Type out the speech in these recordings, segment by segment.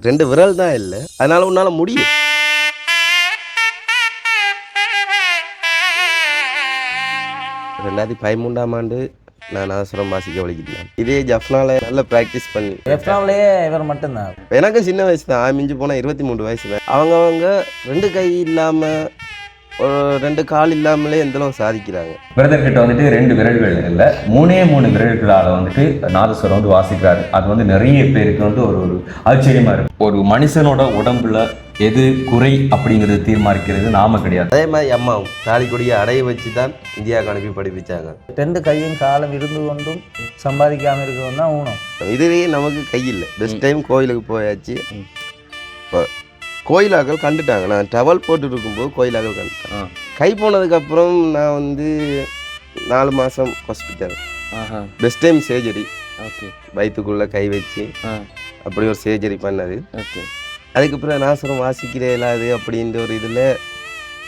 2 விரல் தான் இல்ல. அதனால உன்னால முடியும். ரெண்டாயிரத்தி 13ஆம் ஆண்டு நான் நாதஸ்வரம் வாசிக்க வலிக்கிட்டேன். இதே ஜஃப்னால நல்ல பிராக்டிஸ் பண்ணி ஜஃப்னாவிலேயே இவர் மட்டும்தான். எனக்கு சின்ன வயசு தான், மிஞ்சி போனால் 23 வயசு தான். அவங்க 2 கை இல்லாமல் ஒரு 2 கால் இல்லாமலே எந்தளவு சாதிக்கிறாங்க. பிரதர்கிட்ட வந்துட்டு 2 விரல்கள் இல்லை, 3 விரல்களால் வந்துட்டு நாதஸ்வரம் வந்து வாசிக்கிறாரு. அது வந்து நிறைய பேருக்கு வந்து ஒரு ஆச்சரியமா இருக்கு. ஒரு மனுஷனோட உடம்புல எது குறை அப்படிங்கிறது தீர்மானிக்கிறது நாம கிடையாது. அதே மாதிரி அம்மாவும் தாலிக்கொடியை அடைய வச்சு தான் இந்தியாவுக்கு அனுப்பி படிப்பிச்சாங்க. 2 கையும் காலம் இருந்து கொண்டும் சம்பாதிக்காமல் இருக்கிறது தான் ஊனம். இதுவே நமக்கு கையில் பெஸ்ட் டைம் கோயிலுக்கு போயாச்சு. இப்போ கோயிலாக்கள் கண்டுட்டாங்க. நான் டவல் போட்டு இருக்கும்போது கோயிலாக்கள் கண்டுட்டாங்க. கை போனதுக்கப்புறம் நான் வந்து 4 மாதம் hospital. Best time surgery. Okay. வயிற்றுக்குள்ளே கை வச்சு அப்படி ஒரு சர்ஜரி பண்ணது. ஓகே. அதுக்கப்புறம் நாதஸ்வரம் வாசிக்கிறே இல்லாது அப்படின்ற ஒரு இதில்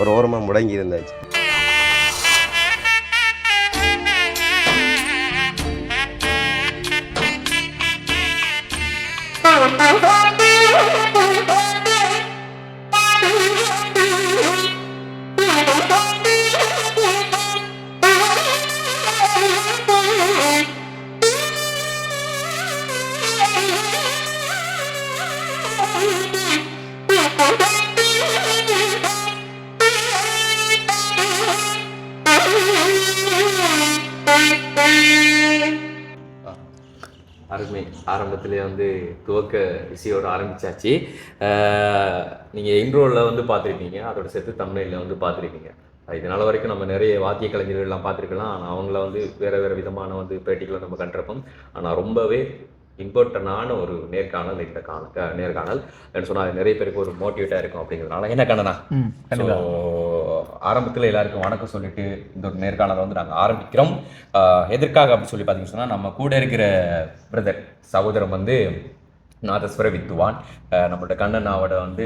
ஒரு ஓரமாக முடங்கி இருந்தாச்சு. அருமை. ஆரம்பத்திலே வந்து துவக்க இசையோடு ஆரம்பிச்சாச்சு. நீங்கள் இன்ட்ரோவில் வந்து பார்த்துருப்பீங்க, அதோட சேர்த்து தமிழில் வந்து பார்த்துருப்பீங்க. இதனால் வரைக்கும் நம்ம நிறைய வாத்திய கலைஞர்கள்லாம் பார்த்துருக்கலாம். ஆனால் அவங்கள வந்து வேறு விதமான வந்து பேட்டிகளை நம்ம கண்டிருப்போம். ஆனால் ரொம்பவே இம்பார்ட்டண்டான ஒரு நேர்காணல் நேர்காணல் என்ன சொன்னால் நிறைய பேருக்கு ஒரு மோட்டிவேட்டாக இருக்கும் அப்படிங்கிறதுனால என்ன கண்ணனா. ஸோ ஆரம்பத்தில் எல்லாருக்கும் வணக்கம் சொல்லிட்டு இந்த ஒரு நேர்காணலை வந்து நாங்கள் ஆரம்பிக்கிறோம். எதற்காக அப்படின்னு சொல்லி பார்த்தீங்கன்னு சொன்னால், நம்ம கூட இருக்கிற பிரதர் சகோதரன் வந்து நாதஸ்வர வித்துவான். நம்மளோட கண்ணனாவோட வந்து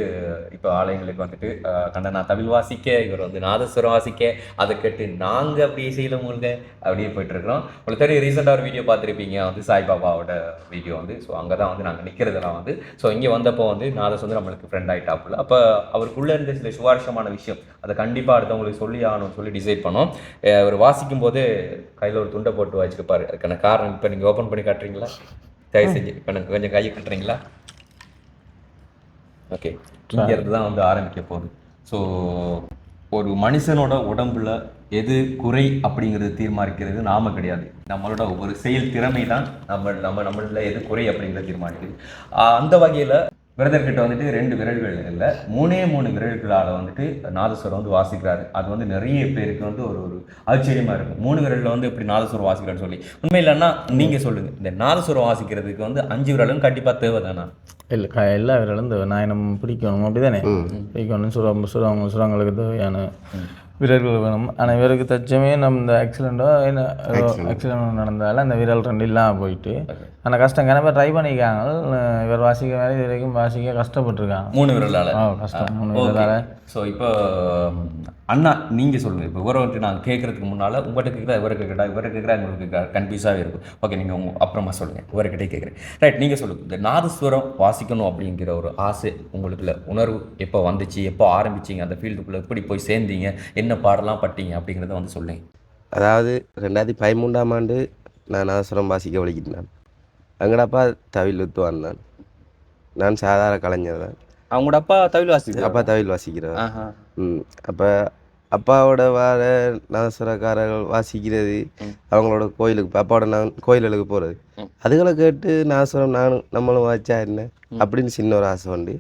இப்போ ஆலயங்களுக்கு வந்துட்டு கண்ணனா தமிழ் வாசிக்க, இவர் வந்து நாதஸ்வரம் வாசிக்க, அதை கேட்டு நாங்கள் அப்படியே செய்யல மூழ்க அப்படியே போயிட்டுருக்கிறோம். உங்களுக்கு தெரியும், ரீசெண்டாக ஒரு வீடியோ பார்த்துருப்பீங்க வந்து சாய்பாபாவோட வீடியோ வந்து. ஸோ அங்கே தான் வந்து நாங்கள் நிற்கிறதெல்லாம் வந்து. ஸோ இங்கே வந்தப்போ வந்து நாதஸ் வந்து நம்மளுக்கு ஃப்ரெண்ட் ஆகிட்டாப்புல. அப்போ அவருக்குள்ளே இருந்த சில சுவாரஸ்யமான விஷயம் அதை கண்டிப்பாக அடுத்தவங்களுக்கு சொல்லி ஆகணும்னு சொல்லி டிசைட் பண்ணோம். அவர் வாசிக்கும் போது கையில் ஒரு துண்டை போட்டு வச்சுருப்பாரு. அதுக்கான காரணம் இப்போ நீங்கள் ஓப்பன் பண்ணி காட்டுறீங்களா? தயவு செஞ்சு கொஞ்சம் கையை கட்டுறீங்களா? ஓகே. இங்கேருந்து தான் வந்து ஆரம்பிக்க போகுது. ஸோ ஒரு மனுஷனோட உடம்புல எது குறை அப்படிங்கிறது தீர்மானிக்கிறது நாம கிடையாது. நம்மளோட ஒரு செயல் திறமை தான் நம்மள எது குறை அப்படிங்கிறத தீர்மானிக்குது. அந்த வகையில் பிரதர்கிட்ட வந்துட்டு 2 விரல்கள் இல்லை, 3 விரல்களால் வந்துட்டு நாதஸ்வரம் வந்து வாசிக்கிறாரு. அது வந்து நிறைய பேருக்கு வந்து ஒரு ஆச்சரியமாக இருக்கும். 3 விரலில் வந்து இப்படி நாதஸ்வரம் வாசிக்கிறான்னு சொல்லி. உண்மை இல்லைன்னா நீங்கள் சொல்லுங்கள், இந்த நாதஸ்வரம் வாசிக்கிறதுக்கு வந்து 5 விரலும் கண்டிப்பாக தேவை தானா? இல்லை, எல்லா விரலும் தேவை. நாயனம் பிடிக்கணும் அப்படி தானே? பிடிக்கணும். சுரங்களுக்கு தேவையான விரல்கள் வேணும். ஆனால் இவருக்கு தச்சமே நம்ம இந்த ஆக்சிடென்ட் நடந்தால அந்த விரல் 2 இல்லாமல் போயிட்டு ஆனால் கஷ்டம். கனவே ட்ரை பண்ணியிருக்காங்க. இவர் வாசிக்க வேலை இது வரைக்கும் வாசிக்க கஷ்டப்பட்டுருக்காங்க 3 விரலால். கஷ்டம் 3 விரலால். ஸோ இப்போ அண்ணா நீங்கள் சொல்லுங்கள். இப்போ இவரை வந்துட்டு நான் கேட்குறதுக்கு முன்னால் உங்கள்கிட்ட கேட்குறா, இவருக்கு கேட்குறா, இவருக்கு கேட்குறா, உங்களுக்கு கன்ஃபியூஸாகவே இருக்கும். ஓகே, நீங்கள் அப்புறமா சொல்லுங்கள். இவர்கிட்டே கேட்குறேன். ரைட், நீங்கள் சொல்லுங்கள். இந்த நாதஸ்வரம் வாசிக்கணும் அப்படிங்கிற ஒரு ஆசை உங்களுக்குள்ள உணர்வு எப்போ வந்துச்சு, எப்போ ஆரம்பிச்சிங்க, அந்த ஃபீல்டுக்குள்ளே எப்படி போய் சேர்ந்தீங்க, என்ன பாடலாம் பட்டீங்க அப்படிங்கிறத வந்து சொல்லுங்கள். அதாவது 2013ஆம் ஆண்டு நான் நாதஸ்வரம் வாசிக்க வலிக்கிட்டேன். எங்கடப்பா தவில் வித்துவான். நான் சாதாரண கலைஞர் தான். அவங்களோட அப்பா தவில் வாசிக்கிறேன். அப்பா தவில் வாசிக்கிறேன். அப்போ அப்பாவோட வார நாதஸ்வரக்காரர்கள் வாசிக்கிறது, அவங்களோட கோயிலுக்கு அப்பாவோட நான் கோயில்களுக்கு போகிறது, அதுகளை கேட்டு நாதஸ்வரம் நம்மளும் வாச்சா என்ன அப்படின்னு சின்ன ஒரு ஆசை உண்டு.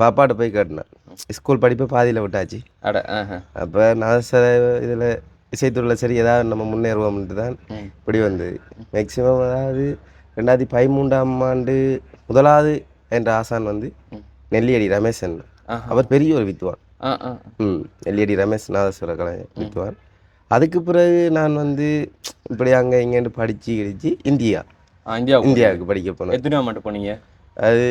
பாப்பாட்ட போய் கேட்டினேன். ஸ்கூல் படிப்பை பாதியில் விட்டாச்சு. அப்போ நாதஸ்வர இதில் இசைத்துறையில் சரி ஏதாவது நம்ம முன்னேறுவோம்ட்டு தான் இப்படி வந்தது. மேக்சிமம் அதாவது 2013ஆம் ஆண்டு முதலாவது என்ற ஆசான் வந்து நெல்லியடி ரமேஷன். அவர் பெரிய ஒரு வித்துவான். நெல்லியடி ரமேஷ் நாதஸ்வர கலை வித்துவான். அதுக்கு பிறகு நான் வந்து இப்படி அங்கே இங்கேண்டு படித்து கிடிச்சு இந்தியாவுக்கு படிக்க போனேன். எத்தனை மட்டும் போனீங்க? அது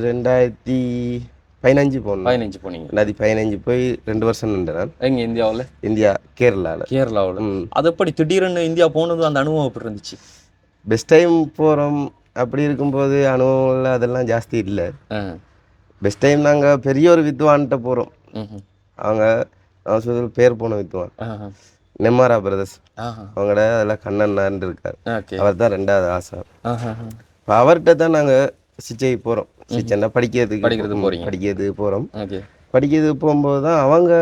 2015 போனேன். 15 போனீங்க. 2015 போய் 2 வருஷம் நின்றேன். எங்கே? இந்தியாவில்? இந்தியா கேரளாவில். அது எப்படி திடீர்னு இந்தியா போனது, அந்த அனுபவம் எப்படி இருந்துச்சு? பெஸ்ட் டைம் போகிறோம். அப்படி இருக்கும்போது அனுபவம் இல்லை, அதெல்லாம் ஜாஸ்தி இல்லை. பெஸ்ட் டைம் நாங்கள் பெரிய ஒரு வித்வான்கிட்ட போகிறோம். ம்ஹும். அவங்க நான் சொல்றது பேர் போன வித்வான் ஆஹா. நெம்மாரா பிரதர்ஸ். ஆஹா. அவங்களோட அதில் கண்ணன்னான்னு இருக்கார். ஓகே. அவர் தான் 2வது ஆசான். ஆஹா. இப்போ அவர்கிட்ட தான் நாங்கள் சிச்சைக்கு போகிறோம். சிச்சைன்னா படிக்கிறதுக்கு படிக்கிறதுக்கு போறீங்க. படிக்கிறதுக்கு போகிறோம். ஓகே. படிக்கிறதுக்கு போகும்போது தான் அவங்க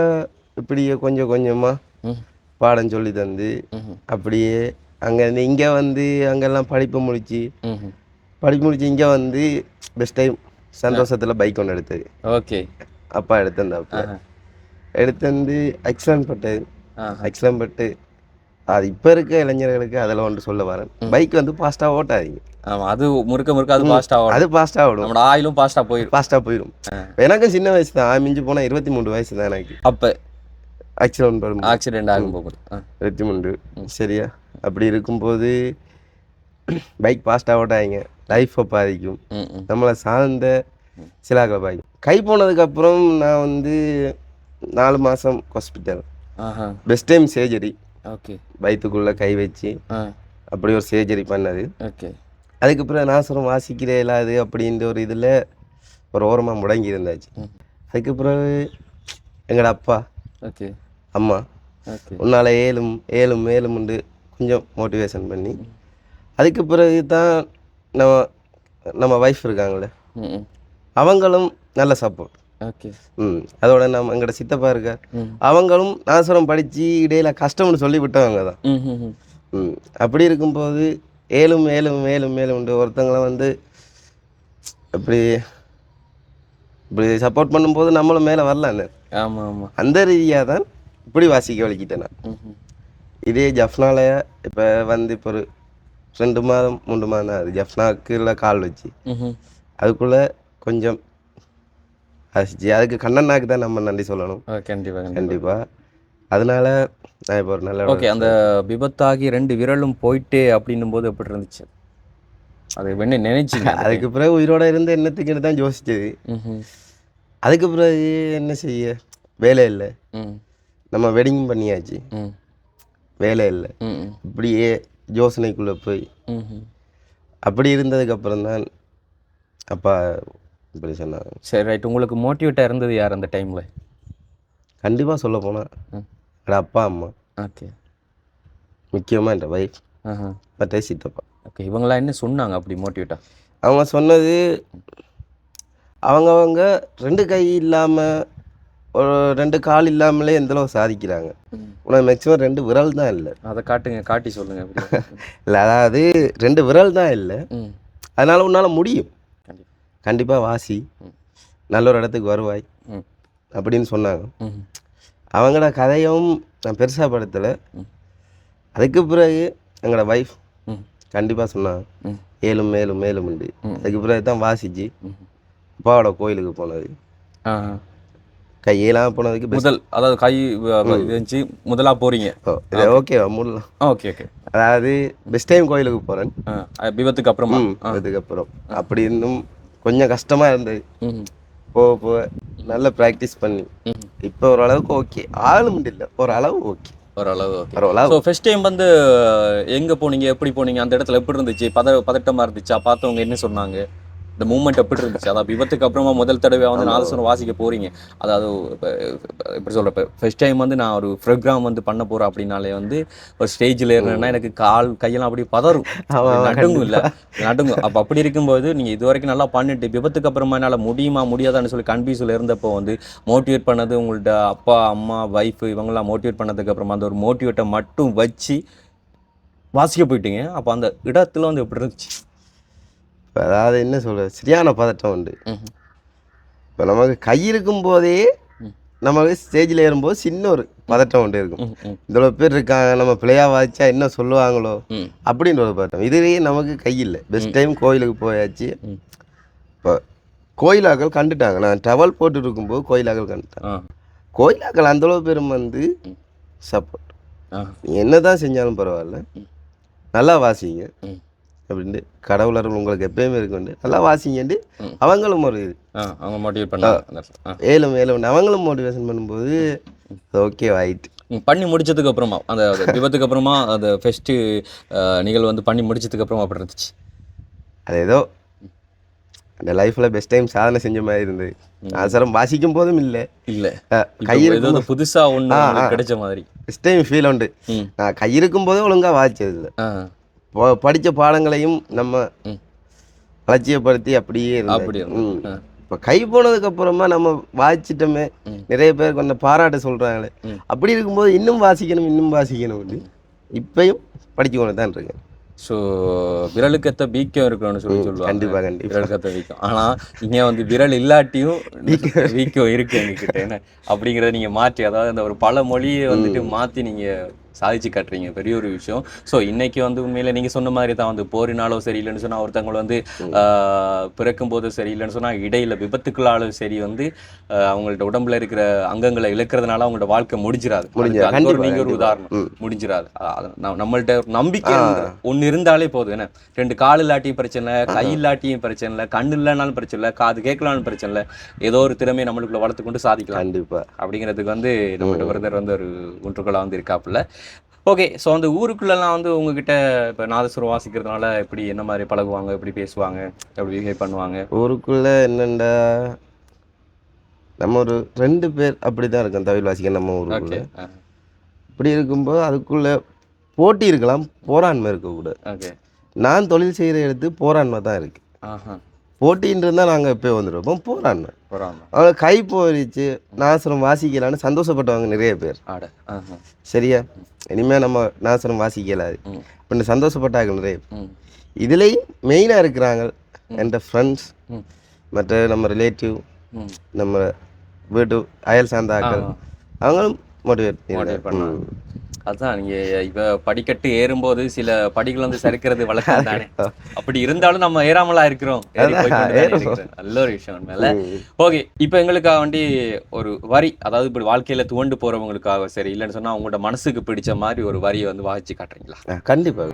இப்படியே கொஞ்சம் கொஞ்சமாக ம். பாடம் சொல்லி தந்து ம்ஹும். அப்படியே அங்கேருந்து இங்கே வந்து அங்கெல்லாம் படிப்பு முடிச்சு ம்ஹும். இங்கே வந்து பெஸ்ட் டைம் சந்தோஷத்தில் பைக் ஒன்று எடுத்தது. ஓகே. அப்பா எடுத்திருந்தாப்புல. ஆஹா. எடுத்து வந்து எக்ஸலன் பட்டு ஆஹா. எக்ஸலன் பட்டு அது இப்போ இருக்க இளைஞர்களுக்கு அதில் ஒன்று சொல்ல வரேன். பைக் வந்து ஃபாஸ்ட்டாக ஓட்டாதீங்க. ஆமா, அது முறுக்க முறுக்க அது ஃபாஸ்ட்டாக ஓடும். அது ஃபாஸ்ட்டாக ஓடும், நம்மளோட ஆயிலும் ஃபாஸ்ட்டாக போயிடும். ஃபாஸ்ட்டாக போயிடும். எனக்கும் சின்ன வயசு தான், மிஞ்சி போனால் 23 வயசு தான் எனக்கு. அப்போ ஆக்சிடென்ட் வரும் ஆக்சிடென்ட் ஆகும் போகுது. 23. சரியா? அப்படி இருக்கும்போது பைக் ஃபாஸ்ட்டாக ஓட்டாதீங்க, லைஃப்பை பாதிக்கும். ம். ம். நம்மளை சார்ந்த சிலாக்களை பாதிக்கும். கை போனதுக்கப்புறம் நான் வந்து 4 மாதம் ஹாஸ்பிட்டல். ஆஹா. Best time surgery. ஓகே. வயிற்றுக்குள்ளே கை வச்சு ஆ. அப்படி ஒரு சர்ஜரி பண்ணது. ஓகே. அதுக்கப்புறம் நாசரம் வாசிக்கிறே இல்லாது அப்படின்ற ஒரு இதில் ஒரு ஓரமாக முடங்கி இருந்தாச்சு. ம். அதுக்கு பிறகு எங்களோட அப்பா ஓகே. அம்மா ஓகே. உன்னால் ஏழும் ஏழும் ஏழும்ண்டு கொஞ்சம் மோட்டிவேஷன் பண்ணி அதுக்கு பிறகு தான் நம்ம வைஃப் இருக்காங்களே ம். ம். அவங்களும் நல்ல சப்போர்ட். ஓகே. அதோட நம்ம எங்களோட சித்தப்பா இருக்கார், ம். அவங்களும் நாசரம் படித்து இடையில கஷ்டம்னு சொல்லி விட்டவங்க தான். ம். ம். ம். அப்படி இருக்கும்போது ஏழும் ஏழும் ஏழும் ஏழும்ண்டு ஒருத்தங்களை வந்து இப்படி இப்படி சப்போர்ட் பண்ணும்போது நம்மளும் மேலே வரலான்னு ஆமா ஆமா. அந்த ரீதியாக தான் இப்படி வாசிக்க வலிக்கிட்டேன் நான். ம். இதே ஜஃப்னாலய இப்போ வந்து இப்போ ஒரு 2 மாதம் 3 மாதம் தான் அது ஜஃப்னாக்குள்ள கால் வச்சு ம். அதுக்குள்ளே கொஞ்சம் ஆசிச்சு. அதுக்கு கண்ணண்ணாக்கு தான் நம்ம நன்றி சொல்லணும் கண்டிப்பா கண்டிப்பா. கண்டிப்பாக. அதனால நான் இப்போ ஒரு நல்ல ஓகே. அந்த விபத்தாகி 2 விரலும் போயிட்டே அப்படின்னும் போது எப்படி இருந்துச்சு? அது என்ன நினைச்சிங்க? அதுக்கு பிறகு உயிரோட இருந்து என்னத்துக்குன்னு தான் யோசிச்சது. ம். அதுக்கு பிறகு என்ன செய்ய, வேலை இல்லை. ம். நம்ம வெட்டிங் பண்ணியாச்சு, ம். வேலை இல்லை. ம். இப்படியே யோசனைக்குள்ளே போய் ம். அப்படி இருந்ததுக்கப்புறம் தான் அப்பா இப்படி சொன்னாங்க. சரி, ரைட். உங்களுக்கு மோட்டிவேட்டாக இருந்தது யார் அந்த டைமில்? கண்டிப்பாக சொல்ல போனால் என்னோட அப்பா அம்மா, ஓகே. முக்கியமாக என் வைஃப், ஆஹா. மற்ற சித்தப்பா. ஓகே. இவங்களாம் என்ன சொன்னாங்க அப்படி மோட்டிவேட்டாக? அவங்க சொன்னது அவங்கவங்க 2 கை இல்லாமல் ஒரு 2 கால் இல்லாமலே எந்தளவு சாதிக்கிறாங்க. உனக்கு மேக்ஸிமம் 2 விரல் தான் இல்லை. அதை காட்டுங்க, காட்டி சொல்லுங்க. இல்லை, அதாவது 2 விரல் தான் இல்லை. ம். அதனால் உன்னால் முடியும், கண்டிப்பாக கண்டிப்பாக வாசி, நல்ல ஒரு இடத்துக்கு வருவாய் ம். அப்படின்னு சொன்னாங்க. ம். அவங்களோட கதையும் நான் பெருசாக படுத்தலை. அதுக்கு பிறகு எங்களோட வைஃப் ம். கண்டிப்பாக சொன்னாங்க ம். ஏழும் மேலும் மேலும் உண்டு. ம். அதுக்கு பிறகு தான் வாசிச்சு ம். அப்பாவோட கோயிலுக்கு போனது. ஆஹா. கையெல்லாம் போனதுக்கு முதல், அதாவது கை இருந்துச்சு முதலாக போகிறீங்க. ஓகேவா மூடலாம். Okay okay. அதாவது பெஸ்ட் டைம் கோயிலுக்கு போகிறேன் விபத்துக்கு அப்புறமா. அதுக்கப்புறம் அப்படி இன்னும் கொஞ்சம் கஷ்டமாக இருந்தது. ம். போக போக நல்ல ப்ராக்டிஸ் பண்ணி இப்போ ஓரளவுக்கு ஓகே, ஆளும் இல்லை, ஓரளவு ஓகே, ஓரளவு ஓகே. ஓரளவு. ஸோ ஃபர்ஸ்ட் டைம் வந்து எங்கே போனீங்க, எப்படி போனீங்க, அந்த இடத்துல எப்படி இருந்துச்சு? பதட்டமாக இருந்துச்சா? பார்த்தவங்க என்ன சொன்னாங்க? இந்த மூமெண்ட் எப்படி இருந்துச்சு? அதாவது விபத்துக்கு அப்புறமா முதல் தடவையாக வந்து நாதஸ்வரம் வாசிக்க போகிறீங்க. அதாவது எப்படி சொல்கிறப்ப ஃபர்ஸ்ட் டைம் வந்து நான் ஒரு ப்ரோக்ராம் வந்து பண்ண போகிறேன் அப்படின்னாலே வந்து ஒரு ஸ்டேஜில் ஏறினா எனக்கு கையெல்லாம் அப்படியே பதறும், நடுங்கும். இல்லை நடுங்கும். அப்போ அப்படி இருக்கும்போது நீங்கள் இது வரைக்கும் நல்லா பண்ணிட்டு விபத்துக்கு அப்புறமா என்னால் முடியுமா முடியாதான்னு சொல்லி கன்ஃபியூஸில் இருந்தப்போ வந்து மோட்டிவேட் பண்ணது உங்கள்ட்ட அப்பா அம்மா வைஃப் இவங்கெல்லாம் மோட்டிவேட் பண்ணதுக்கப்புறமா அந்த ஒரு மோட்டிவேட்டை மட்டும் வச்சு வாசிக்க போயிட்டீங்க. அப்போ அந்த இடத்துல வந்து எப்படி இருந்துச்சு? அதாவது என்ன சொல்கிறது, சரியான பதட்டம் உண்டு. இப்போ நமக்கு கை இருக்கும் போதே நமக்கு ஸ்டேஜில் ஏறும்போது சின்ன ஒரு பதட்டம் உண்டு இருக்கும். இவ்வளோ பேர் இருக்காங்க, நம்ம பிள்ளையாக வாய்ச்சா என்ன சொல்லுவாங்களோ அப்படின்ற ஒரு பதட்டம். இதுவே நமக்கு கையில் பெஸ்ட் டைம் கோயிலுக்கு போயாச்சு. இப்போ கோயிலாக்கள் கண்டுட்டாங்க, நான் டவல் போட்டு இருக்கும்போது கோயிலாக்கள் கண்டுட்டாங்க. கோயிலாக்கள் அந்தளவு பேரும் வந்து சப்போர்ட், நீ என்ன தான் செஞ்சாலும் பரவாயில்ல, நல்லா வாசிங்க அப்படின்ட்டு, கடவுளர்கள் உங்களுக்கு எப்பயுமே இருக்குண்டு, நல்லா வாசிங்கன்ட்டு அவங்களும் ஒரு இது அவங்க மோட்டிவேட் பண்ணாங்க. ஏழும் ஏழும் அவங்களும் மோட்டிவேஷன் பண்ணும்போது ஓகே ஆயிட்டு. பண்ணி முடிச்சதுக்கு அப்புறமா அந்த விபத்துக்கு அப்புறமா அந்த ஃபர்ஸ்ட் நிகழ்வு வந்து பண்ணி முடிச்சதுக்கு அப்புறமா அப்படி இருந்துச்சு. அது ஏதோ அந்த லைஃப்பில் பெஸ்ட் டைம் சாதனை செஞ்ச மாதிரி இருந்தது. நாசரம் வாசிக்கும் போதும் இல்லை இல்லை கையில் ஏதாவது புதுசாக ஒன்று கிடைச்ச மாதிரி பெஸ்ட் டைம் ஃபீல் உண்டு. நான் கையிருக்கும் போதே ஒழுங்காக வாசிச்சது இல்லை. படித்த பாடங்களையும் நம்ம அலட்சியப்படுத்தி அப்படியே இருந்தோம். இப்போ கை போனதுக்கு அப்புறமா நம்ம வாசிச்சிட்டோமே, நிறைய பேர் கொஞ்சம் பாராட்டு சொல்கிறாங்களே, அப்படி இருக்கும்போது இன்னும் வாசிக்கணும் இப்பயும் படிச்சு கொண்டு தான் இருக்கேன். ஸோ விரலுக்கத்த வீக்கம் இருக்கணும்னு சொல்லுவாங்க. கண்டிப்பாக விரலுக்கத்த வீக்கம். ஆனால் இங்கே வந்து விரல் இல்லாட்டியும் வீக்கம் இருக்கு எங்ககிட்ட என்ன அப்படிங்கிறத நீங்கள் மாற்றி, அதாவது அந்த ஒரு பல மொழியை வந்துட்டு மாற்றி நீங்கள் சாதிச்சு காட்டுறீங்க, பெரிய ஒரு விஷயம். ஸோ இன்னைக்கு வந்து உண்மையில நீங்கள் சொன்ன மாதிரி தான் வந்து போரினாலும் சரி இல்லைன்னு சொன்னால், ஒருத்தவங்க வந்து பிறக்கும் போது சரி இல்லைன்னு சொன்னால் இடையில விபத்துக்களாலும் சரி வந்து அவங்கள்ட்ட உடம்புல இருக்கிற அங்கங்களை இழக்கிறதுனால அவங்களோட வாழ்க்கை முடிஞ்சிடாது. நீங்கள் ஒரு உதாரணம் முடிஞ்சிடாது. நம்மள்ட்ட ஒரு நம்பிக்கை ஒன்று இருந்தாலே போதும். என்ன 2 கால் இல்லாட்டியும் பிரச்சனை இல்லை, கை இல்லாட்டியும் பிரச்சனை இல்லை, கண்ணு இல்லைனாலும் பிரச்சனை இல்லை, காது கேட்கலான்னு பிரச்சனை இல்லை, ஏதோ ஒரு திறமையை நம்மளுக்குள்ள வளர்த்து கொண்டு சாதிக்கலாம். கண்டிப்பாக அப்படிங்கிறதுக்கு வந்து நம்மளோட பிரதர் வந்து ஒரு ஒன்றுக்களாக வந்து இருக்காப்புல. ஓகே, ஸோ அந்த ஊருக்குள்ளெல்லாம் வந்து உங்ககிட்ட இப்போ நாதஸ்வரம் வாசிக்கிறதுனால எப்படி என்ன மாதிரி பழகுவாங்க, எப்படி பேசுவாங்க, எப்படி பிஹேவ் பண்ணுவாங்க? ஊருக்குள்ளே என்னண்டா, நம்ம ஒரு 2 பேர் அப்படி தான் இருக்கோம் தவில் வாசிக்க நம்ம ஊருக்குள்ள. இப்படி இருக்கும்போது அதுக்குள்ளே போட்டி இருக்கலாம், போராண்மை இருக்கக்கூடாது. ஓகே, நான் தொழில் செய்கிற இடத்து போராண்மை தான் இருக்குது. போட்டின்றது தான் நாங்கள் இப்போ வந்துருப்போம். போராண்மை அவங்க கை போயிடுச்சு, நாசரம் வாசிக்கலான்னு சந்தோஷப்பட்டவங்க நிறைய பேர். சரியா, இனிமேல் நம்ம நாசரம் வாசிக்கலாது இப்போ சந்தோஷப்பட்டாங்க நிறைய. இதுலேயும் மெயினாக இருக்கிறாங்க என் ஃப்ரெண்ட்ஸ், மற்ற நம்ம ரிலேட்டிவ், நம்ம வீட்டு அயல் சார்ந்த ஆக்கள், அவங்களும் மோட்டிவேட் பண்ணுவாங்க. அதுதான் நீங்கள் இப்போ படிக்கட்டு ஏறும்போது சில படிகள் வந்து சறுக்கிறது வழக்கம் தானே, அப்படி இருந்தாலும் நம்ம ஏறாமலா இருக்கிறோம். நல்ல ஒரு விஷயம் மேல. ஓகே, இப்போ எங்களுக்காக வேண்டி ஒரு வரி, அதாவது இப்படி வாழ்க்கையில துவண்டு போறவங்களுக்காக சரி இல்லைன்னு சொன்னா அவங்களோட மனசுக்கு பிடிச்ச மாதிரி ஒரு வரியை வந்து வாசிச்சு காட்டுறீங்களா? கண்டிப்பாக.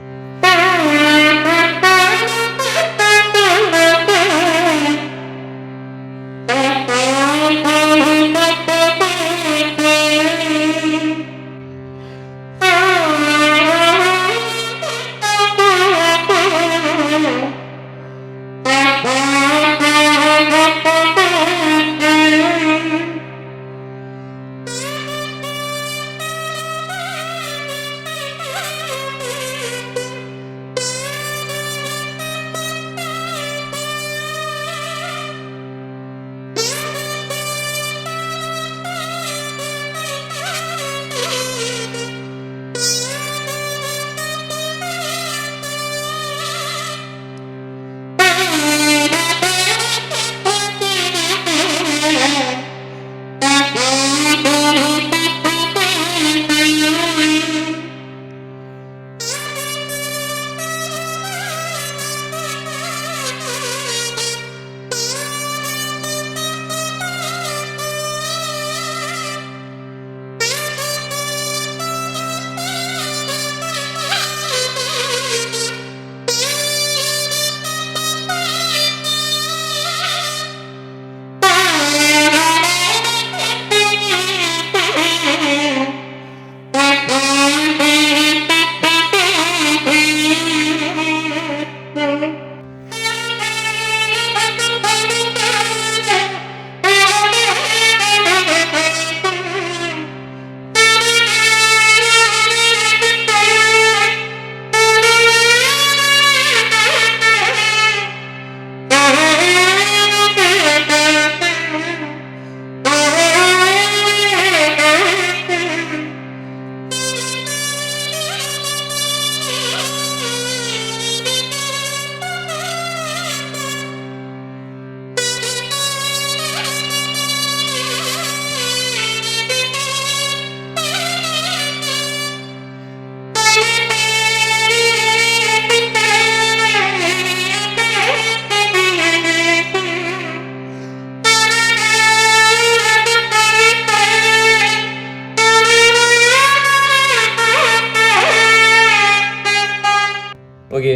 ஓகே,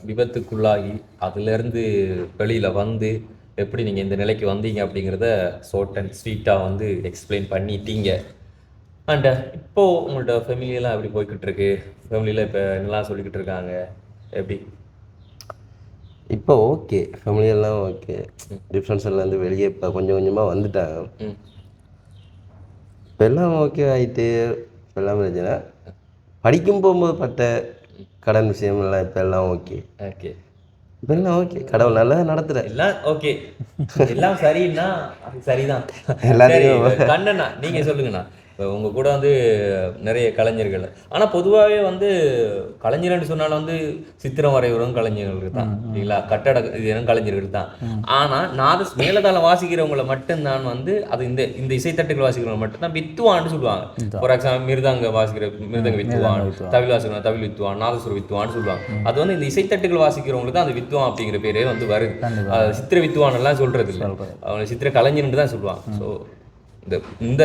விபத்துக்குள்ளாகி அதுலேருந்து வெளியில் வந்து எப்படி நீங்கள் இந்த நிலைக்கு வந்தீங்க அப்படிங்கிறத ஷார்ட் அண்ட் ஸ்வீட்டாக வந்து எக்ஸ்பிளைன் பண்ணிட்டீங்க. அண்ட் இப்போது உங்களோட ஃபேமிலியெல்லாம் எப்படி போய்கிட்டு இருக்கு? ஃபேமிலியில் இப்போ என்னெல்லாம் சொல்லிக்கிட்டு இருக்காங்க? எப்படி இப்போ ஓகே ஃபேமிலியெல்லாம் ஓகே. டிஃப்ரென்ஸ் எல்லாம் வந்து வெளியே இப்போ கொஞ்சம் கொஞ்சமாக வந்துட்டாங்க. இப்போ எல்லாம் ஓகே ஆகிட்டு இப்போ எல்லாம் பிரச்சனை. படிக்கும் போகும்போது பட்ட கடன் விஷயமெல்லாம் இப்போ எல்லாம் ஓகே. ஓகே இப்போ எல்லாம் ஓகே, கடவுள் நல்லா நடத்துகிறேன். எல்லாம் ஓகே, எல்லாம் சரின்னா அது சரிதான். எல்லாத்தையும் சரி, கண்ணண்ணா நீங்கள் சொல்லுங்கண்ணா. இப்போ உங்கள் கூட வந்து நிறைய கலைஞர்கள், ஆனால் பொதுவாகவே வந்து கலைஞர்னு சொன்னாலும் வந்து சித்திரம் வரைகிறவங்க கலைஞர்கள் தான் இல்லைங்களா, கட்டட இதெல்லாம் கலைஞர்கள் தான். ஆனால் மேலதாளம் வாசிக்கிறவங்களை மட்டும்தான் வந்து அது இந்த இந்த இசைத்தட்டுகள் வாசிக்கிறவங்க மட்டும்தான் வித்துவான்னு சொல்லுவாங்க. ஃபார் எக்ஸாம்பிள் மிருதங்க வாசிக்கிற மிருதங்க வித்துவான், தவில் வாசிக்கிறவங்க தவில் வித்துவான், நாதஸ்வரம் வித்துவான்னு சொல்லுவாங்க. அது வந்து இந்த இசைத்தட்டுகள் வாசிக்கிறவங்களுக்கு தான் அது வித்துவான் அப்படிங்கிற பேரே வந்து வருது. சித்திர வித்துவான் எல்லாம் சொல்றது இல்லை, அவங்க சித்திர கலைஞர்னு தான் சொல்லுவாங்க. ஸோ இந்த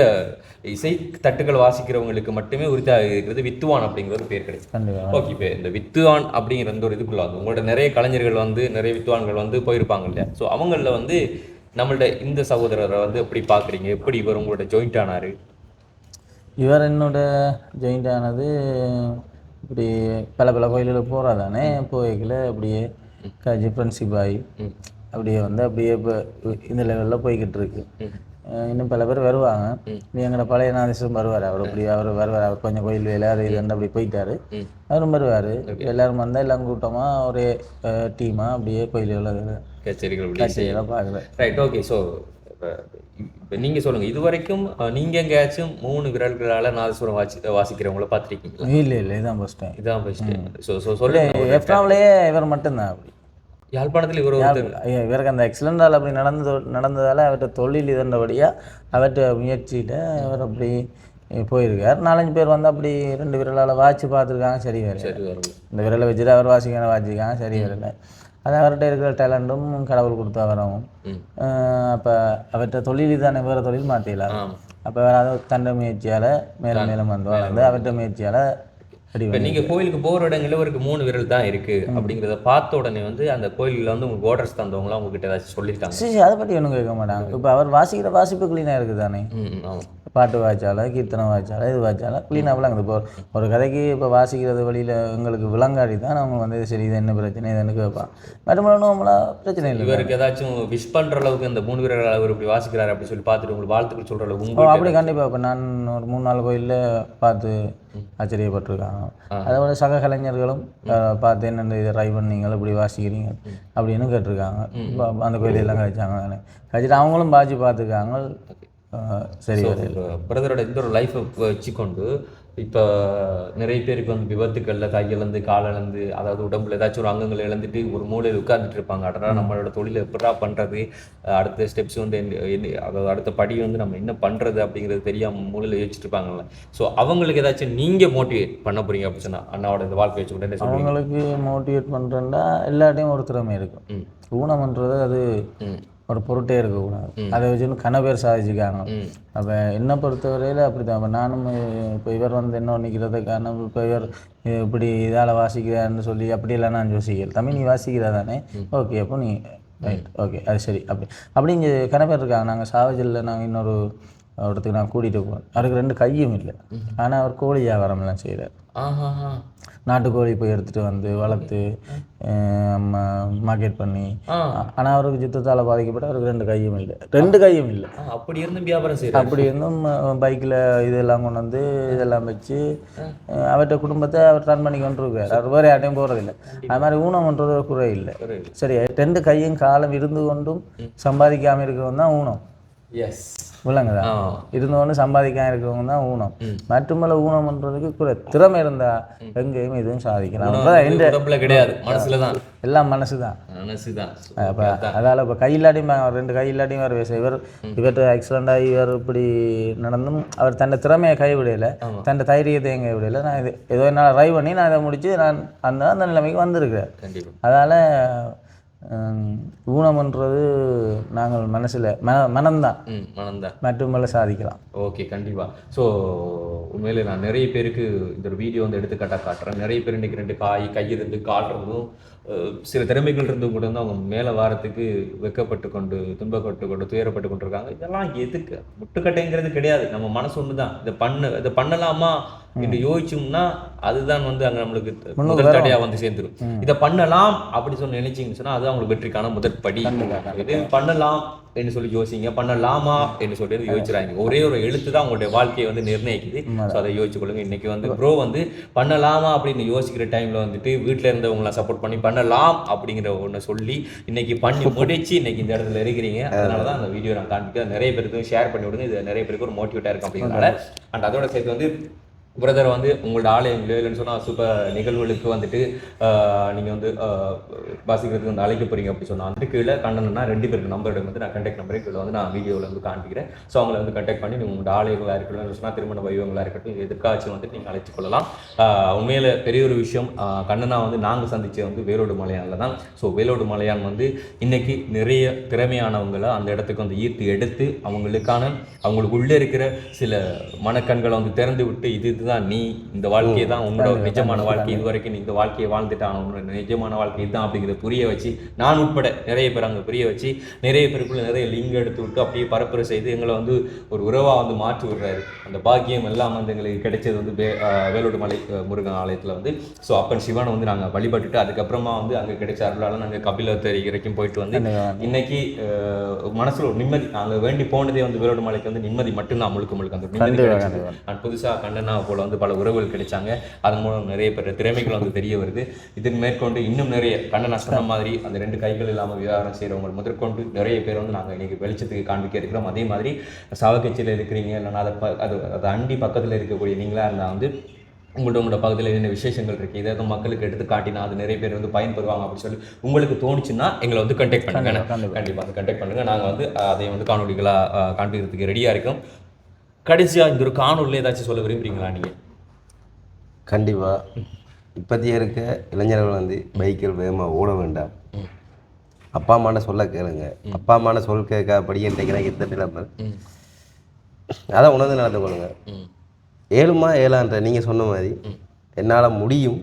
இசை தட்டுகள் வாசிக்கிறவங்களுக்கு மட்டுமே உரித்தாக இருக்கிறது வித்துவான் அப்படிங்கிறது பேர் கிடைக்கும். ஓகே, இப்போ இந்த வித்துவான் அப்படிங்கிற ஒரு இதுக்குள்ள வந்து உங்களோட நிறைய கலைஞர்கள் வந்து நிறைய வித்துவான்கள் வந்து போயிருப்பாங்க இல்லையா. ஸோ அவங்களில் வந்து நம்மள்ட இந்த சகோதரரை வந்து எப்படி பார்க்குறீங்க, எப்படி இவர் உங்களோட ஜாயிண்ட் ஆனார்? இவர் என்னோட ஜாயிண்ட் ஆனது இப்படி பல பல கோயில்களுக்கு போகிறதானே, போய்க்கல அப்படியே ஃப்ரெண்ட்ஷிப் ஆகி அப்படியே வந்து அப்படியே இப்போ இந்த லெவலில் போய்கிட்டு இருக்கு. இன்னும் பல பேர் வருவாங்க. எங்களோட பழைய நாதேஸ்வரம் வருவார். அவர் அப்படி அவர் வருவார். அவர் கொஞ்சம் கோயில் வேலை அது இதுன்னு அப்படி போயிட்டாரு. அவரும் வருவார். எல்லாரும் வந்தால் எல்லாம் கூட்டமாக ஒரே டீமாக அப்படியே கோயில்கள் கச்சேரிகள் பார்க்குறேன். Right, okay. ஸோ இப்போ நீங்கள் சொல்லுங்கள், இது வரைக்கும் நீங்கள் எங்கேயாச்சும் 3 விரல்களால் நாதஸ்வரம் வாசிக்கிறவங்கள பார்த்துருக்கீங்களா? இல்லை இதுதான் ஃபர்ஸ்ட் டைம். இதுதான் ஃபர்ஸ்ட் டைம். ஸோ சொல்லுங்கள், எஃப்ராம்லேயே இவர் மட்டும்தான் அப்படி. யாழ்ப்பாணத்தில் இவருக்கு அந்த ஆக்சிடென்டால் அப்படி நடந்ததால் அவர்கிட்ட தொழில் இதன்றபடியாக அவர்கிட்ட முயற்சியில் அவர் அப்படி போயிருக்கார். 4-5 பேர் வந்து அப்படி 2 விரலால் வாட்சி பார்த்துருக்காங்க, சரி வேறு. இந்த விரலை வச்சுட்டு அவர் வாசிக்காங்க, சரி வரல. அது அவர்கிட்ட இருக்கிற டேலண்ட்டும் கடவுள் கொடுத்தா வரவும். அப்போ அவர்கிட்ட தொழில் தானே, வேறு தொழில் மாற்றிடலாம். அப்போ வேறு அதை தண்டை முயற்சியால் மேலும் மேலும் வந்து அவர்கிட்ட முயற்சியால். இப்போ நீங்கள் கோயிலுக்கு போகிற இடங்களில் ஒரு 3 விரல் தான் இருக்குது அப்படிங்கிறத பார்த்த உடனே வந்து அந்த கோயிலில் வந்து உங்களுக்கு ஓர்டர்ஸ் தந்தவங்களாம் உங்ககிட்ட ஏதாச்சும் சொல்லியிருக்காங்க? சரி, அதை பற்றி ஒன்றும் கேட்க மாட்டாங்க. இப்போ அவர் வாசிக்கிற வாசிப்பு கிளீனாக இருக்குது தானே, பாட்டு வாய்ச்சால கீர்த்தனை வாய்ச்சால இது வாய்ச்சால கிளீனாக விளங்குது. இப்போ ஒரு கதைக்கு இப்போ வாசிக்கிறது வழியில் எங்களுக்கு விளங்காடி தான் அவங்க வந்து சரி இது என்ன பிரச்சனை இதுன்னு கேட்பான். மட்டும் நம்மளாம் பிரச்சனை இல்லை. இவருக்கு ஏதாச்சும் விஷ் பண்ணுற அளவுக்கு இந்த 3 விரல் அவர் இப்படி வாசிக்கிறாரு அப்படி சொல்லி பார்த்துட்டு உங்களுக்கு வாழ்த்துக்கள் சொல்கிற அளவுக்கு அப்படி கண்டிப்பாக. இப்போ நான் ஒரு 3-4 கோயிலில் பார்த்து ஆச்சரியப்பட்டிருக்காங்க. அதை விட சக கலைஞர்களும் பார்த்து என்னென்ன இதை ட்ரை பண்ணீங்க இப்படி வாசிக்கிறீங்க அப்படின்னு கேட்டிருக்காங்க. அந்த கோயிலெல்லாம் கழிச்சாங்க, கழிச்சிட்டு அவங்களும் பாஜி பார்த்துருக்காங்க. சரி, பிரதரோட இந்த ஒரு லைஃப்பை வச்சுக்கொண்டு இப்போ நிறைய பேருக்கு வந்து விபத்துக்களில் கையிலேருந்து காலிலேருந்து, அதாவது உடம்புல ஏதாச்சும் ஒரு அங்கங்களை இழந்துட்டு ஒரு மூலையில் உட்கார்ந்துட்டு இருப்பாங்க. அதனால் நம்மளோட தொழிலை எப்படா பண்ணுறது, அடுத்த ஸ்டெப்ஸ் வந்து அதாவது அடுத்த படி வந்து நம்ம என்ன பண்ணுறது அப்படிங்கிறது தெரியாமல் மூலையில் யோசிச்சுட்டு இருப்பாங்கல்ல. ஸோ அவங்களுக்கு ஏதாச்சும் நீங்கள் மோட்டிவேட் பண்ண போகிறீங்க அப்படின்னு சொன்னால் அண்ணாவோட இந்த வாழ்க்கை வச்சுக்கிட்டே அவங்களுக்கு மோட்டிவேட் பண்ணுறேன்னா எல்லாட்டையும் ஒரு திறமை இருக்கும். ஊனம்ன்றது அது ஒரு பொருட்டே இருக்கக்கூடாது. அதை வச்சு கன பேர் சாதிச்சுக்காங்க. அப்போ என்னை பொறுத்தவரையில் அப்படி தான். அப்போ நானும் இப்போ இவர் வந்து என்ன நிற்கிறதுக்கான இப்போ இவர் இப்படி இதால் வாசிக்கிறான்னு சொல்லி அப்படியெல்லாம் நான் யோசிக்கிறேன். தமிழ் நீ வாசிக்கிறா தானே, ஓகே அப்போ நீ ரைட் ஓகே அது சரி அப்படி இங்கே கன பேர் இருக்காங்க. நாங்கள் சாவஜலில் நாங்கள் இன்னொரு இடத்துக்கு நான் கூட்டிகிட்டு போவேன். அவருக்கு 2 கையும் இல்லை, ஆனால் அவர் கோழி வியாபாரம்லாம் செய்கிறார். நாட்டுக்கோழி போய் எடுத்துகிட்டு வந்து வளர்த்து மார்க்கெட் பண்ணி. ஆனால் அவருக்கு யுத்தத்தால் பாதிக்கப்பட்டு அவருக்கு 2 கையும் இல்லை. 2 கையும் இல்லை. அப்படி இருந்தும் வியாபாரம் செய்ய, அப்படி இருந்தும் பைக்கில் இதெல்லாம் கொண்டு வந்து இதெல்லாம் வச்சு அவர்கிட்ட குடும்பத்தை அவர் ரன் பண்ணி கொண்டு இருக்கார். அவர் வேறு யார்ட்டையும் போகிறதில்லை. அது மாதிரி ஊனம்ன்றது ஒரு குறை இல்லை. சரி, 2 கையும் காலம் இருந்து கொண்டும் சம்பாதிக்காமல் இருக்கிறவங்க தான் ஊனம். எஸ், விளங்குதா? இருந்தவொன்னு சம்பாதிக்காம இருக்கிறவங்க தான் ஊனம். மட்டுமல்ல ஊனம்ன்றதுக்கு கூட திறமை இருந்தா எங்கேயும் எதுவும் சாதிக்கலாம். கிடையாது, மனசுலதான் எல்லாம் மனசுதான். அப்ப அதால இப்ப கை இல்லாட்டியும் 2 கை இல்லாட்டியும் வேறு பேச இவர்கிட்ட ஆக்சிடென்ட் ஆகி இவர் இப்படி நடந்தும் அவர் தன்னை திறமையை கைவிடையில, தன்னை தைரியத்தை எங்க விடையில. நான் இது ஏதோ என்னால் ட்ரை பண்ணி நான் இதை முடிச்சு நான் அந்த நிலைமைக்கு வந்திருக்கிறேன். அதால ஊனம்ன்றது நாங்கள் மனசில் மனம்தான் மட்டுமல்ல சாதிக்கலாம். ஓகே, கண்டிப்பாக. ஸோ உண்மையிலே நான் நிறைய பேருக்கு இந்த ஒரு வீடியோ வந்து எடுத்துக்காட்டாக காட்டுறேன். நிறைய பேர் இன்றைக்கி 2 கை இருந்து காட்டுறதும் சில திறமைகள் இருந்து கூட வந்து அவங்க மேலே வாரத்துக்கு வெக்கப்பட்டு கொண்டு துன்பப்பட்டு கொண்டு துயரப்பட்டு கொண்டு இருக்காங்க. இதெல்லாம் எதுக்கு? முட்டுக்கட்டைங்கிறது கிடையாது. நம்ம மனசு ஒன்று தான். இதை பண்ணலாமா என்று யோசிச்சோம்னா அதுதான் வந்து அங்கே நம்மளுக்கு முதல் தடையாக வந்து சேர்ந்துடும். இதை பண்ணலாம் அப்படி சொல்லி நினைச்சிங்கன்னு சொன்னால் அது அவங்களுக்கு வெற்றிக்கான முதற் படி. இது பண்ணலாம் என்று சொல்லி யோசிங்க, பண்ணலாமா என்று சொல்லி யோசிச்சுறாங்க. ஒரே ஒரு எழுத்து தான் அவங்களுடைய வாழ்க்கையை வந்து நிர்ணயிக்குது. ஸோ அதை யோசிச்சு கொள்ளுங்க. இன்னைக்கு வந்து ப்ரோ வந்து பண்ணலாமா அப்படின்னு யோசிக்கிற டைமில் வந்துட்டு வீட்டில் இருந்தவங்களாம் சப்போர்ட் பண்ணி பண்ணலாம் அப்படிங்கிற ஒன்று சொல்லி இன்னைக்கு பண்ணி முடிச்சு இன்னைக்கு இந்த இடத்துல இருக்கிறீங்க. அதனால தான் அந்த வீடியோ நான் காண்பிக்க நிறைய பேருக்கு ஷேர் பண்ணி விடுங்க. இது நிறைய பேருக்கு ஒரு மோட்டிவேட்டாக இருக்கும் அப்படிங்கிறனால. அண்ட் அதோட சேர்த்து வந்து பிரதர் வந்து உங்களோட ஆலயங்களோ இல்லைன்னு சொன்னால் சூப்பர் நிகழ்வுகளுக்கு வந்துட்டு நீங்கள் வந்து வாசிக்கிறதுக்கு வந்து அழைக்க போகிறீங்க அப்படி சொன்னால் வந்துட்டு கீழே கண்டனம்னா 2 பேருக்கு நம்பர் வந்து நான் கண்டெக்ட் நம்பரே கீழே வந்து நான் வீடியோவில் வந்து காண்பிக்கிறேன். ஸோ அவங்களை வந்து கண்டெக்ட் பண்ணி நீங்கள் உங்களோட ஆலயங்களாக இருக்கட்டும் சொன்னால் திருமண வைவங்களாக இருக்கட்டும் எதுக்காச்சும் வந்துட்டு நீங்கள் அழைச்சி கொள்ளலாம். உண்மையில் பெரிய ஒரு விஷயம். கண்ணனா வந்து நாங்கள் சந்தித்த வந்து வேலோடு மலையானில் தான். ஸோ வேலோடு மலையான் வந்து இன்னைக்கு நிறைய திறமையானவங்களை அந்த இடத்துக்கு வந்து ஈர்த்து எடுத்து அவங்களுக்கு உள்ளே இருக்கிற சில மனக்கண்களை வந்து திறந்து விட்டு இதுதான் நீ இந்த வாழ்க்கையை தான் உன்னோட நிஜமான வாழ்க்கை, இது வரைக்கும் நீ இந்த வாழ்க்கையை வாழ்ந்துட்டான உன்னோட நிஜமான வாழ்க்கை இதுதான் அப்படிங்கிறத புரிய வச்சு நான் உட்பட நிறைய பேர் அங்கே புரிய வச்சு நிறைய பேருக்குள்ள நிறைய லிங்க் எடுத்து விட்டு அப்படியே பரப்புரை செய்து எங்களை வந்து ஒரு உறவாக வந்து மாற்றி விடுறாரு. அந்த பாக்கியம் எல்லாம் வந்து எங்களுக்கு கிடைச்சது வந்து வேலோடு மலை முருகன் ஆலயத்தில் வந்து. ஸோ அப்பன் சிவனை வந்து நாங்கள் வழிபட்டுட்டு அதுக்கப்புறமா வந்து அங்கே கிடைச்ச அருளால் நாங்கள் கபிலத்தரி வரைக்கும் போயிட்டு வந்து இன்னைக்கு மனசில் ஒரு நிம்மதி. நாங்கள் வேண்டி போனதே வந்து வேலோடு மலைக்கு வந்து நிம்மதி மட்டும்தான். முழுக்க அந்த நிம்மதி கிடைச்சது. நான் புதுசாக கண்டனா போல வந்து பல உறவுகள் கிடைச்சாங்க. அதன் மூலம் நிறைய பேர் திறமைகள் வந்து தெரிய வருது. இதுக்கு மேற்கொண்டு இன்னும் நிறைய கண்டனா சொன்ன மாதிரி அந்த 2 கைகள் இல்லாமல் விவகாரம் செய்கிறவங்க முதற்கொண்டு நிறைய பேர் வந்து நாங்கள் இன்னைக்கு வெளிச்சத்துக்கு காண்பிக்க இருக்கிறோம். அதே மாதிரி சாவகட்சியில் இருக்கிறீங்க இல்லைன்னா அதை அண்டி பக்கத்தில் இருக்கக்கூடிய நீங்களா இருந்தால் வந்து உங்களோட பக்கத்தில் என்ன விசேஷங்கள் இருக்குது இதை மக்களுக்கு எடுத்து காட்டினா அது நிறைய பேர் வந்து பயன்பெறுவாங்க அப்படின்னு சொல்லி உங்களுக்கு தோணுச்சுன்னா எங்களை வந்து கண்டெக்ட் பண்ணுங்க. கண்டிப்பாக வந்து கண்டெக்ட் பண்ணுங்கள். நாங்கள் வந்து அதை வந்து காணொலிகளாக காண்பிக்கிறதுக்கு ரெடியாக இருக்கோம். கடைசியாக இந்த ஒரு காணொலியில் ஏதாச்சும் சொல்ல விரும்புகிறீங்களா நீங்கள்? கண்டிப்பாக இப்போதைய இருக்க இளைஞர்கள் வந்து பைக்கில் வேகமாக ஓட வேண்டாம். அப்பா அம்மான சொல்ல கேளுங்க. அப்பா அம்மான சொல் கேட்க அப்படியே எனக்கு எத்தனை நிலைமை அதை உணர்ந்து நடந்து கொள்ளுங்க. ஏழுமா ஏழான்ற நீங்கள் சொன்ன மாதிரி என்னால் முடியும்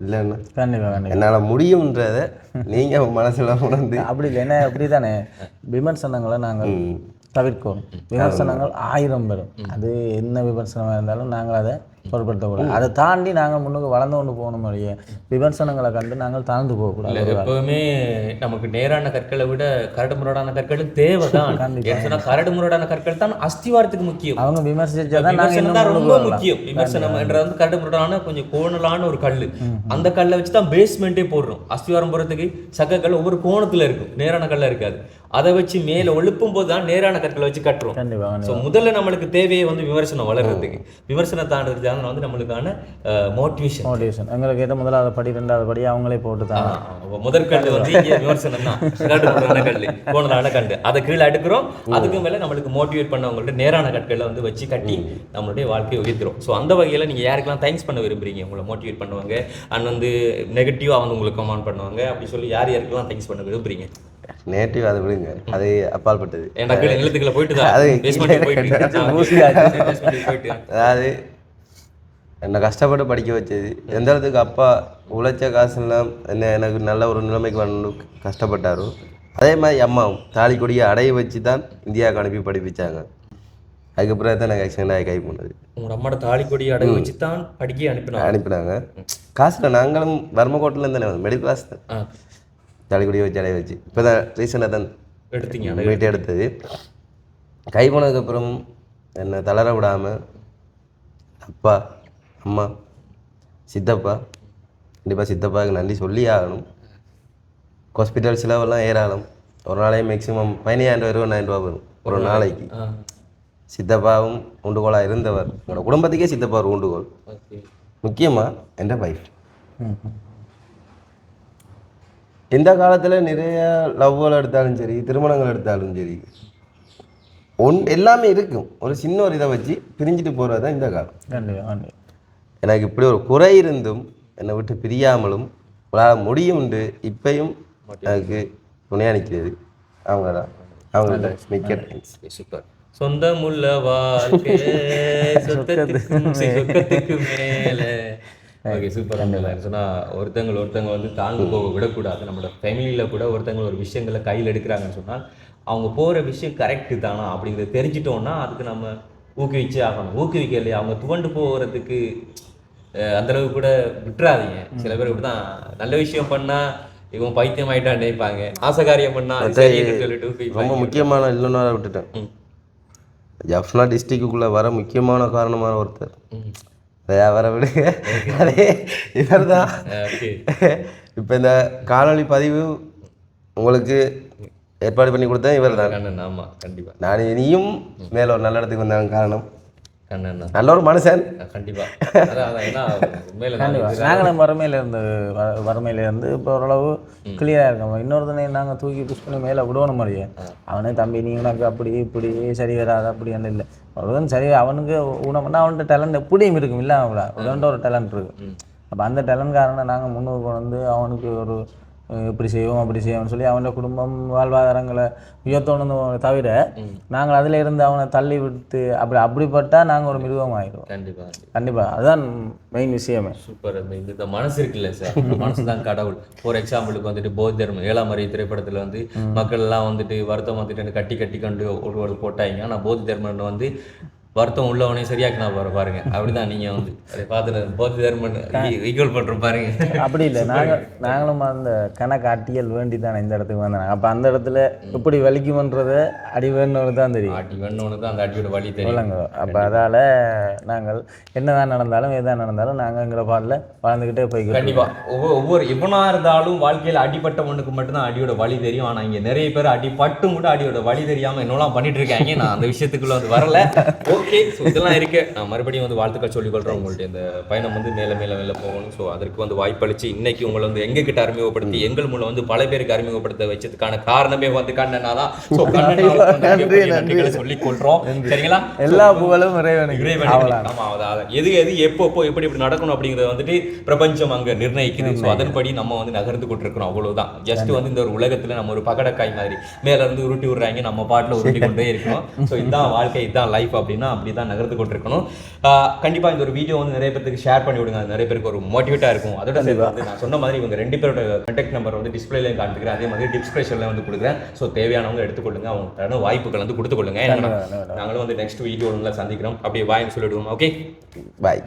இல்லைன்னா கண்டிப்பாக என்னால் முடியும்ன்றத நீங்கள் மனசில் உணர்ந்து அப்படி இல்லை. என்ன அப்படி தானே விமர்சனங்களை நாங்கள் தவிர்க்கணும். விமர்சனங்கள் 1000 வரும். அது என்ன விமர்சனமாக இருந்தாலும் நாங்கள் அதை பொருட்படுத்தக்கூடாது. அதை தாண்டி நாங்கள் முன்னுக்கு வளர்ந்து கொண்டு போகணும். வழியே விமர்சனங்களை கண்டு நாங்கள் தாழ்ந்து போகக்கூடாது. எப்பவுமே நமக்கு நேரான கற்களை விட கரடு முரடான கற்களும் தேவைதான். கரடு முரடான கற்கள் தான் அஸ்திவாரத்துக்கு முக்கியம். அவங்க விமர்சிச்சாதான் ரொம்ப முக்கியம். விமர்சனம் என்ற வந்து கரடு முரடான கொஞ்சம் கோணலான ஒரு கல், அந்த கல்லை வச்சு தான் பேஸ்மெண்ட்டே போடுறோம். அஸ்திவாரம் போறதுக்கு சக்க கல் ஒவ்வொரு கோணத்துல இருக்கும், நேரான கல்ல இருக்காது. அதை வச்சு மேலே எழுப்பும் போது தான் நேரான கற்களை வச்சு கட்டுறோம். ஸோ முதல்ல நம்மளுக்கு தேவையே வந்து விமர்சனம் வளர்றதுக்கு, விமர்சனம் தாண்டதுக்கு வந்து நம்மளுக்கான மோட்டிவேஷன். எங்களுக்கு ஏதோ முதலாவது படி 2வது படி அவங்களே போட்டு தான் முதற்கண்டு வந்து விமர்சனம் தான் கண்டு கோணலான கண்டு அதை கீழே அடுக்கிறோம். அதுக்கு மேலே நம்மளுக்கு மோட்டிவேட் பண்ணவங்கள்ட்ட நேரான கற்களை வந்து வச்சு கட்டி நம்மளுடைய வாழ்க்கையை உயர்த்துறோம். ஸோ அந்த வகையில் நீங்கள் யாருக்கெல்லாம் தேங்க்ஸ் பண்ண விரும்புறீங்க, உங்களை மோட்டிவேட் பண்ணுவாங்க அண்ட் வந்து நெகட்டிவாக வந்து உங்களுக்கு கமெண்ட் பண்ணுவாங்க அப்படி சொல்லி யாருக்கெல்லாம் தேங்க்ஸ் பண்ண விரும்புறீங்க? நேட்டிவ் அதை விடுங்க, அது அப்பால் பட்டது. எழுத்துக்களை போயிட்டு தான் அதாவது என்னை கஷ்டப்பட்டு படிக்க வச்சது எந்த இடத்துக்கு அப்பா உழைச்ச காசுலாம் என்ன எனக்கு நல்ல ஒரு நிலைமைக்கு வரணும் கஷ்டப்பட்டாரோ அதே மாதிரி அம்மாவும் தாலி கொடியை அடைய வச்சு தான் இந்தியாவுக்கு அனுப்பி படிப்பிச்சாங்க. அதுக்கப்புறம் தான் எனக்கு ஆக்சிடென்ட் ஆகி கை போனது. உங்களோட அம்மாவோட தாலி கொடியை அடைய வச்சு தான் படிக்க அனுப்பினாங்க. காசில் நாங்களும் வர்மக்கோட்டில் தானே மிடில் கிளாஸ் தான். தாலி கொடியை வச்சு அடைய வச்சு இப்போ தான் ரீசெண்டாக தான் எடுத்தீங்க வீட்டை எடுத்தது. கை போனதுக்கப்புறம் என்னை தளர விடாமல் அப்பா அம்மா சித்தப்பா, கண்டிப்பாக சித்தப்பாவுக்கு நன்றி சொல்லி ஆகணும். ஹாஸ்பிட்டல் செலவெல்லாம் ஏராளம். ஒரு நாளைக்கு மேக்ஸிமம் 15,000 20,000 வரும் ஒரு நாளைக்கு. சித்தப்பாவும் உண்டுகோலாக இருந்தவர். என்னோடய குடும்பத்துக்கே சித்தப்பா ஒரு உண்டுகோல். முக்கியமாக என் வைஃப். இந்த காலத்தில் நிறைய லவ்கள் எடுத்தாலும் சரி, திருமணங்கள் எடுத்தாலும் சரி, எல்லாமே இருக்கும். ஒரு சின்ன ஒரு இதை வச்சு பிரிஞ்சுட்டு போகிறது தான் இந்த காலம். எனக்கு இப்படி ஒரு குறை இருந்தும் என்னை விட்டு பிரியாமலும் உங்களால் முடியும்ண்டு இப்பையும் எனக்கு துணையாக நிற்கிறது அவங்க தான். அவங்கள்ட்ட மிக்க தேங்க்ஸ். சூப்பர். சொந்தமுள்ள வாழ்க்கை சொத்தத்துக்கு மேலே ஓகே சூப்பர். சொன்னால் ஒருத்தங்க வந்து தாழ்ந்து போக விடக்கூடாது. நம்மளோட ஃபேமிலியில் கூட ஒருத்தங்க ஒரு விஷயங்களை கையில் எடுக்கிறாங்கன்னு சொன்னால் அவங்க போகிற விஷயம் கரெக்டு தானா அப்படிங்கிறத தெரிஞ்சிட்டோன்னா அதுக்கு நம்ம ஊக்குவிச்சே ஆகணும். ஊக்குவிக்க இல்லையா அவங்க துவண்டு போகிறதுக்கு அந்தளவு கூட விட்டுறாதீங்க. சில பேர் இப்படி தான் நல்ல விஷயம் பண்ணால் இவன் பைத்தியம் ஆகிட்டான்னு நினைப்பாங்க, ஆசைகாரியம் பண்ணால் சொல்லிட்டு. ரொம்ப முக்கியமான இன்னொன்று விட்டுட்டேன். ஜஃப்னா டிஸ்ட்ரிக்டுக்குள்ளே வர முக்கியமான காரணமான ஒருத்தர் வர விடுங்க, அதே இவர் தான். இப்போ இந்த காணொளி பதிவு உங்களுக்கு ஏற்பாடு பண்ணி கொடுத்தேன் இவர் தான். ஆமாம் கண்டிப்பாக. நான் இனியும் மேலே ஒரு நல்ல இடத்துக்கு வந்தாங்க காரணம் கண்ணன் நல்ல ஒரு மனுஷன். கண்டிப்பாக நாங்களும் வறுமையிலேருந்து இப்போ ஓரளவு கிளியராக இருக்கோம். இன்னொருத்தனை நாங்கள் தூக்கி புஷ் பண்ணி மேலே விடணும் மாதிரியே அவனே தம்பி நீங்களுக்கு அப்படி இப்படி சரி வராது அப்படின்னு இல்லை. ஒருவன் சரி அவனுக்கு ஊனம்னா அவன்கிட்ட டேலண்ட் எப்படியும் இருக்கும், இல்லை அவங்கள அவன்கிட்ட ஒரு டேலண்ட் இருக்குது. அப்போ அந்த டேலண்ட் காரணம் நாங்கள் முன்னுக்கு வந்து அவனுக்கு ஒரு இப்படி செய்வோம் அப்படி செய்வோம்னு சொல்லி அவனோட குடும்பம் வாழ்வாதாரங்களை உயர்த்தணும்னு தவிர நாங்கள் அதில் இருந்து அவனை தள்ளி விட்டு அப்படிப்பட்டால் நாங்கள் ஒரு மிருகம் ஆகிடுவோம். கண்டிப்பாக அதுதான் மெயின் விஷயமே. சூப்பர். இந்த மனசு இருக்குல்ல சார், மனசு தான் கடவுள். ஃபார் எக்ஸாம்பிளுக்கு வந்துட்டு போதி தர்மம் 7ஆம் அறிவு திரைப்படத்தில் வந்து மக்கள் எல்லாம் வந்துட்டு வருத்தம் வந்துட்டு கட்டி கொண்டு ஒரு போட்டாங்க. ஆனால் போதி தர்மன் வந்து வருத்தம் உள்ளவனே சரியாக்கினா பாருங்க. அப்படிதான் நீங்க வந்து அதை பார்த்து போதி தர்மன் ஈக்குவல் பண்ற பாருங்க. அப்படி இல்லை, நாங்களும் அந்த கணக்கு அட்டியல் வேண்டி தானே இந்த இடத்துக்கு வந்தாங்க. அப்போ அந்த இடத்துல எப்படி வலிக்குமன்றதை அடி வேணும்னு தான் தெரியும். அடி வேணும்னு தான் அந்த அடியோட வலி தெரியும். அப்போ அதால் நாங்கள் என்னதான் நடந்தாலும் எதாக நடந்தாலும் நாங்கள் எங்களை பாடல வாழ்ந்துக்கிட்டே போய்க்கிறோம். கண்டிப்பாக ஒவ்வொரு எவனா இருந்தாலும் வாழ்க்கையில் அடிப்பட்டவனுக்கு மட்டும்தான் அடியோட வலி தெரியும். ஆனால் இங்கே நிறைய பேர் அடிப்பட்டும் கூட அடியோட வலி தெரியாமல் என்னெல்லாம் பண்ணிட்டு இருக்காங்க. நான் அந்த விஷயத்துக்குள்ள வந்து வரல. ஓகே, ஸோ இதெல்லாம் இருக்கு. நான் மறுபடியும் வந்து வாழ்த்துக்கள் சொல்லிக்கொள்கிறேன். உங்கள்ட்ட இந்த பயணம் வந்து மேலே மேலே மேலே போகணும். ஸோ அதற்கு வந்து வாய்ப்பளிச்சு இன்னைக்கு உங்களை வந்து எங்ககிட்ட அறிமுகப்படுத்தி எங்கள் மூலம் வந்து பல பேருக்கு அறிமுகப்படுத்த வச்சதுக்கான காரணமே வந்து கண்ணனா தான். ஸோ நன்றிகளை சொல்லிக் கொள்றோம். சரிங்களா? எல்லா புகழும் இறைவனுக்கு. ஆமா, எது எப்போ எப்படி நடக்கணும் அப்படிங்கறத வந்துட்டு பிரபஞ்சம் அங்க நிர்ணயிக்குது. ஸோ அதன்படி நம்ம வந்து நகர்ந்து கொண்டிருக்கிறோம். அவ்வளவுதான். ஜஸ்ட் வந்து இந்த ஒரு உலகத்துல நம்ம ஒரு பகடக்காய் மாதிரி மேல இருந்து உருட்டி விடுறாங்க, நம்ம பாட்டுல உருட்டி கொண்டே இருக்கணும். ஸோ இதுதான் வாழ்க்கை, இதுதான் லைஃப் அப்படின்னா அப்படிதான் நகர்ந்து கொண்டிருக்கணும். கண்டிப்பா இந்த ஒரு வீடியோ வந்து நிறைய பேருக்கு ஷேர் பண்ணி விடுங்க. நிறைய பேருக்கு ஒரு மோட்டிவேட்டா இருக்கும். அதோட சேர்த்து வந்து நான் சொன்ன மாதிரி இவங்க 2 பேரோட கான்டாக்ட் நம்பர் வந்து டிஸ்பிளேல காண்பிக்கிறேன். அதே மாதிரி டிஸ்கிரிப்ஷன்ல வந்து கொடுக்குறேன். ஸோ தேவையானவங்க எடுத்துக்கொள்ளுங்க, அவங்க வாய்ப்புகள் வந்து கொடுத்துக்கொள்ளுங்க. நாங்களும் வந்து நெக்ஸ்ட் வீடியோல சந்திக்கிறோம். அப்படியே பாய்னு சொல்லிடுவோம். ஓகே, பாய்.